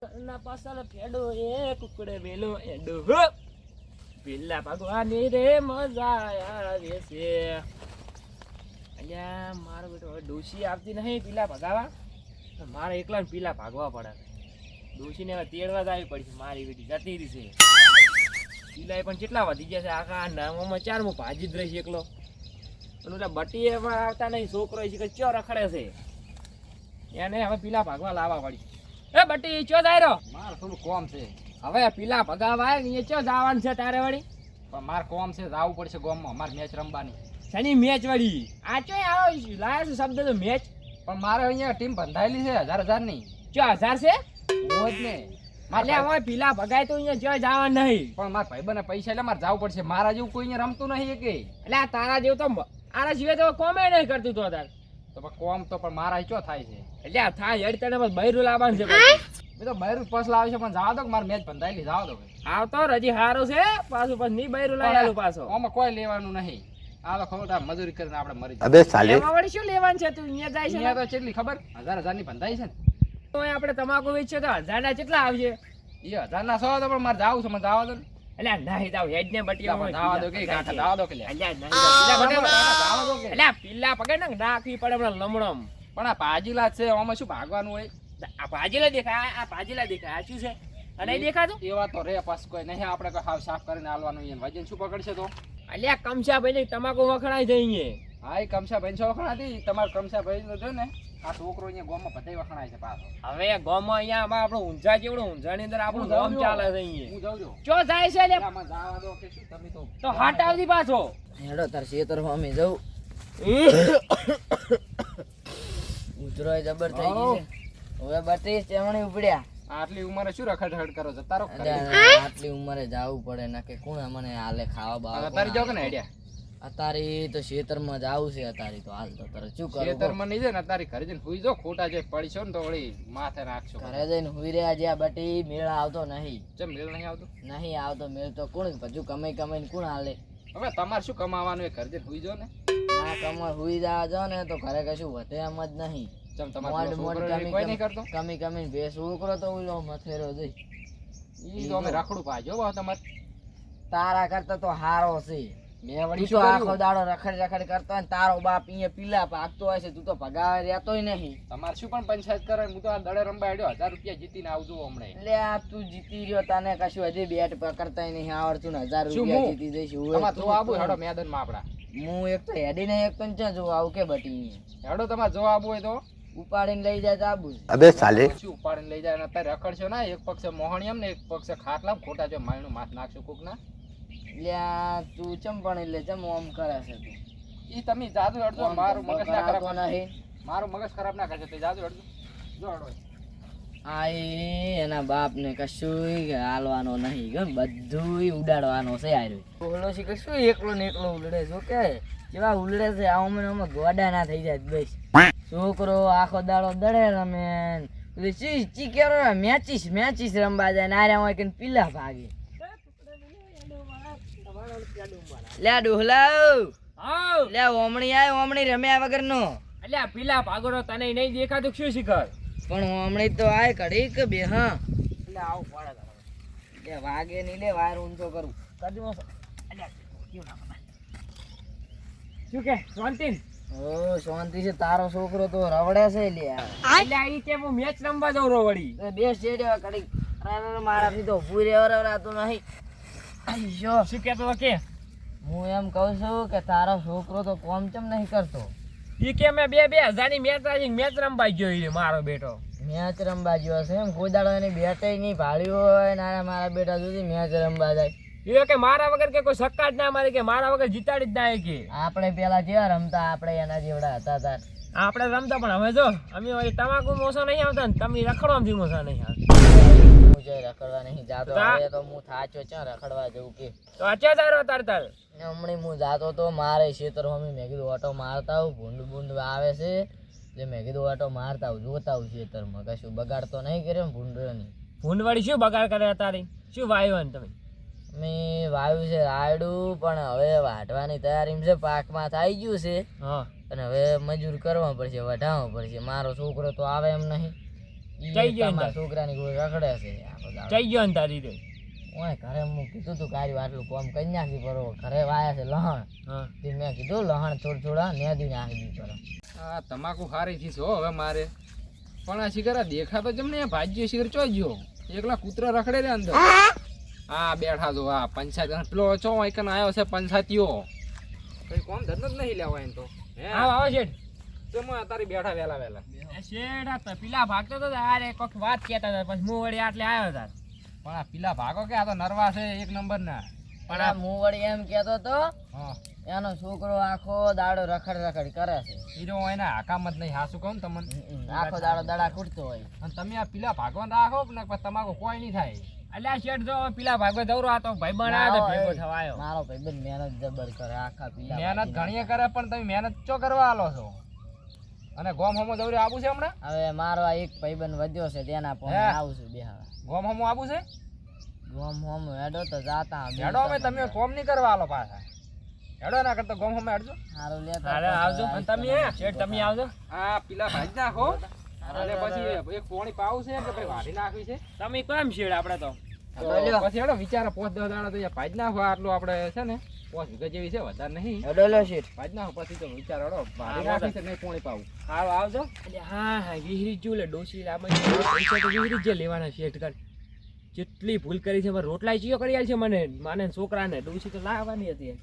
ના પાસલ પેડો એ કુકડે વેલો એડો પેલા ભગવાનની રે મજા આવે છે. અહીંયા મારો બેટો હવે ડોશી આવતી નહીં પીલા ભગાવા, મારે એકલા પીલા ભાગવા પડે. ડોશીને હવે તેડવા જ આવી પડશે. મારી બેટી જતી રહી છે. પીલા પણ કેટલા વધી ગયા છે. આખા નામોમાં 4 હું ભાજી જ રહીશ એકલો. પણ ઓલા બટી એમાં આવતા નહીં. છોકરો છે કે ચો રખડે છે, એને હવે પીલા ભાગવા લાવવા પડી. એ બટી ચો જાય રહ્યો? મારે થોડું કોમ છે. હવે પીલા ભગાવા એ ચો જવાનું છે તારે વળી? પણ મારે કોમ છે, જવું પડશે ગામમાં. મારે મેચ રમવાની. શની મેચ વળી? આ ચો આવો લાયા છે શબ્દ તો મેચ. પણ મારે અહીંયા ટીમ બંધાયેલી છે 1000 ની. ચો 1000 છે? હોય જ ને. એટલે હવે પીલા ભગાય તો અહીંયા ચો જવાનું નહીં. પણ મારા ભાઈબંધને પૈસા એટલે મારે જવું પડશે. મારા જેવું કોઈ અહીંયા રમતું નહીં કે. એટલે આ તારા જેવું તો આના સિવાય તો કોમે નહીં કરતું તો તાર. તો પણ કોમ તો પણ મારા ચો થાય છે. એટલે આ થાય હેડ તને બસ બૈરું લાવવાનું છે. મેં તો બૈરું પસ લાવે છે, પણ જવા દો કે મારે મેચ બંધાયેલી, જવા દો. આવતો રજી હારો છે પાછું પછી નહીં બૈરું લાવેલું પાછો. આમાં કોઈ લેવાનું નહીં. આ તો ખોટા મજૂરી કરીને આપણે મરી અબે સાલે એમાં વળી શું લેવાનું છે? તું અહીંયા જાય છે ને? અહીંયા તો કેટલી ખબર 1000 ની બંધાઈ છે ને. તો આપણે તમાકુ વેચશે તો 1000 ના કેટલા આવશે? એ 1000 ના 100 તો પણ મારે જવું છે, મને જવા દો ને. એટલે નહીં જાવ હેડ ને બટિયા જવા દો કે કાંઠા જવા દો કે લે. અલ્યા નહીં જવા દો કે. એટલે પીલા પકડ ને નાખવી પડે હમણાં લમણમ. પણ આ પાજીલા છે, આમાં શું ભાગવાનું હોય? આ ભાજીલા દેખાય, આ ભાજીલા દેખાય. આ શું છે? અને નહીં દેખાતું? એવા તો રે પાસ કોઈ નહીં. આપણે કોઈ હાવ સાફ કરીને હાલવાનું. એને વજન શું પકડશે તો? અલ્યા કમસા ભાઈ તમાકુ વખણાઈ જઈએ. હા, એ કમસા ભાઈ છો વખણાતી. તમારે કમસા ભાઈ નો જો ને આ છોકરો અહીંયા ગામમાં બધાય વખણાય છે પાછો. હવે ગામમાં અહીંયા આમાં આપણું ઊંઝા જેવડું, ઊંઝાની અંદર આપણું ગામ ચાલે છે અહીંયા. હું જાઉં છું. ચો જાય છે લે? આમાં જવા દો કે શું તમે તો હાટ આવતી પાછો. હેડો તાર શેતર અમે જવું. ઉતરોય જબર થઈ ગઈ છે. હવે 32 ચેમણી ઉપડ્યા. આટલી ઉંમરે શું રખડ કરો છો? તારો આટલી ઉંમરે જાવું પડે ના કે કોણ મને હાલે ખાવા બાવા. તારી જાવ કે ને હેડ્યા અતારી તો ખેતરમાં જાવું છે. અતારી તો હાલ તો તારે શું કરું? ખેતરમાં નહીં જાય ને તારી ઘરે જઈને હુઈ જો. ખોટા જે પડશો ને તો વળી માથે નાખશો. ઘરે જઈને હુઈ રહ્યા જ્યાં બટી મેળ આવતો નહીં. ચમ મેળ નહીં આવતો? નહીં આવતો મેળ તો કોણ હજુ કમાઈ કમાઈને કોણ હાલે? હવે તમારે શું કમાવાનું એ ઘરે જઈને હુઈ જો ને. ના કમાઈ હુઈ જવા જો ને તો ઘરે કશું વધે એમ જ નહીં. ચમ તમારે છોકરો કોઈ નહીં કરતો? કમી કમીને બે છોકરો તો ઓલો મથેરો જઈ. ઈ તો અમે રખડું પાજો બા તમારે. તારા કરતા તો હારો છે. મેં વળી તું તો શું આખો કર્યું? દાડો રખડ રખડ કરતો હોય ને તારો બાપ અહીંયા પીલા પાકતો હોય છે. તું તો ભગાવે રહેતોય નહીં. તમારે શું પણ પંચાયત કરે? હું તો આ દડે રમવા હેડ્યો 1000 રૂપિયા જીતીને આવજો હમણાં. એટલે આ તું જીતી રહ્યો, તને કશું હજી બેટ પકડતાય નહીં આવડતું ને 1000 શું રૂપિયા હું? જીતી જઈશ. તમારે જોવા આવું હેડો મેદાનમાં આપડા. હું એક તો હેડીને એક તો ક્યાં જોવા આવું કે બટી હેડો તમારે જોવા આવું હોય તો ઉપાડીને લઈ જાય તો આબુ. અબે સાલે શું ઉપાડીને લઈ જાય? અને અત્યારે રખડશો ના. એક પક્ષે મોહણીયમ ને એક પક્ષે ખાટલા. ખોટા જો માયનું માથ નાખશો કોક ના. એટલે આ તું ચમ પણ એટલે ચમ આમ કરે છે તું? ઈ તમે જાદુ હડજો. મારું મગજ ના ખરાબ કરાતો નહીં. મારું મગજ ખરાબ ના કરજો. તે જાદુ હડજો. જો હડો. આ એના બાપ ને કશું હાલવાનો નહીં, ગમ બધું ઉડાડવાનો છે. આર્યો ઓલો છે કશું એકલો ને એકલો ઉલડે. જો કે કેવા ઉલડે છે. આમાં ગોડા ના થઈ જાય બસ. છોકરો આખો દાડો દડે રમે. મેચીસ રમવા જાય. નાર્યા હોય કે પીલા ભાગે. લે ડોહલાવ આવ લે ઓમણી આય. ઓમણી રમ્યા વગર નો. અલ્યા પીલા ભાગોરો તને નહીં દેખાતું શું શીખર? પણ ઓમણી તો આય કડી કે બે. હા એટલે આવું પડે તારે. લે વાગે નહીં. લે વાર ઊંચો કરું. કદમો અલ્યા કેવું ના ખબર. શું કે શાંતિ? ઓ શાંતિ છે. તારો છોકરો તો રવડે છે. લે અલ્યા ઈ કે હું મેચ રમવા જઉં રો વળી. બે સ્ટેડિયમ કડી મારાથી તો પૂરે વરાતું નહીં. આઈયો શું કહેતો કે? હું એમ કહું છું કે તારો છોકરો તો કોમ ચમ નહીં કરતો. ઈ કે મેં 2000 ની મેચ રમવા ગયો ઈ મારો બેટો. મેચ રમવા ગયો છે એમ? કોઈ દાડો એની બેટે નહીં ભાળ્યું હોય ને મારા બેટા સુધી મેચ રમવા જાય. ઈ કે મારા વગર કે કોઈ સક્કા જ ના મારે કે મારા વગર જીતાડી જ ના કે. આપણે પેલા જેવા રમતા આપણે એના જેવડા હતા તાર. આપણે રમતા પણ હવે જો અમે વળી તમાકુ મોસો નહીં આવતા ને તમે રખડવાથી મોસા નહીં આવતા. હું જઈ રખડવા નહીં જાતો. હવે તો હું થાચો ક્યાં રખડવા જવું કે? તો અચ્છા તારો તાર હમણાં હું જાતો તો મારે ખેતર મમ્મી મેં કીધું ઓટો મારતા આવું. ભૂંડ બૂંડ આવે છે એટલે મેં કીધું ઓટો મારતા આવું, જોતા આવું ખેતરમાં કશું બગાડતો નહીં કરે ને ભૂંડની. ભૂંડ વળી શું બગાડ કરે તારી? શું વાવ્યું તમે? મેં વાવ્યું છે રાયડું, પણ હવે વાઢવાની તૈયારી છે. પાકમાં થઈ ગયું છે હા અને હવે મજૂર કરવા પડશે, વઢાવવા પડશે. મારો છોકરો તો આવે એમ નહીં. જઈ ગયો તમારા અંદર. છોકરાની કોઈ રખડે છે આખો દાડો. જઈ ગયો ને તારી રીતે ઓય ઘરે હું કીધું તું ગાડી આટલું કોમ કરી નાખી બરો ઘરે વાયા છે લહણ હા તે મેં કીધું લહણ થોડા નેદી નાખી દી કરો આ તમાકુ હારી થી છો હવે મારે પણ આ શિખર દેખાતો જમ ને ભાજ્યો શિખર ચોજ્યો એકલા કૂતરા રખડે રે અંદર હા બેઠા છો હા પંચાયત અને પેલો ચો આઈકન આવ્યો છે પંચાયતીઓ કઈ કોમ ધંધો જ નહીં લેવા એમ તો હે આવો આવો શેઠ તો હું તારી બેઠા વેલા વેલા શેઠ આ તો પેલા ભાગતો તો યાર એક વખત વાત કહેતા હતા પછી હું વળી આટલે આવ્યો હતા પણ આ પીલા ભાગો કે આ તો નરવા છે એક નંબર ના પણ આ હું વળી એમ કહેતો તો હા એનો છોકરો આખો દાડો રખડ કરે છે હીરો એના હાકામત નહીં હાસુ કહું ને તમને આખો દાડો દડા કૂટતો હોય અને તમે આ પીલા ભાગવાન રાખો ને પછી તમાકુ કોઈ નહીં થાય એટલે આ શેઠ જો પેલા ભાગવા દৌરો આ તો ભાઈ બનાવ્યો તો ભેગો થવા આવ્યો મારો ભાઈબંધ મહેનત જબર કરે આખા પીલા મહેનત ઘણીએ કરે પણ તમે મહેનત ચો કરવા આલો છો અને ગોમ હોમો દৌરે આવું છે હમણાં હવે મારો આ એક ભાઈબંધ વધ્યો છે તેના પણ હે? આવું છું બેહવા ગોમ હોમો આવું છે ગોમ હોમ હેડો તો જાતા હેડો અમે તમે કોમ નહીં કરવા આલો પાછા હેડો ના કરતા ગોમ હોમે હેડજો હારું લેતા અરે આવજો અને તમે શેઠ તમે આવજો આ પીલા ભાજી નાખો અને પછી એક પોણી પાવું છે કે ભાઈ વાઢી નાખવી છે તમે કેમ શેઠ આપણે તો તો પછી હેડો વિચારો 5-10 દાડા તો અહીંયા ભાજી નાખો આટલું આપણે છે ને 5 વીઘા જેવી છે વધારે નહીં હેડો લે શેઠ ભાજી નાખો પછી તો વિચાર હેડો વાઢી હા, નાખવી છે નહીં પોણી પાવું હારો આવજો એટલે હા હા વિહરી જ લે ડોસી લાંબા પૈસા તો વિહરી જ લેવાના શેઠ કર જેટલી ભૂલ કરી છે મારે રોટલા ચીયો કરી આલ છે મને માને છોકરાને ડોસી તો લાવવાની હતી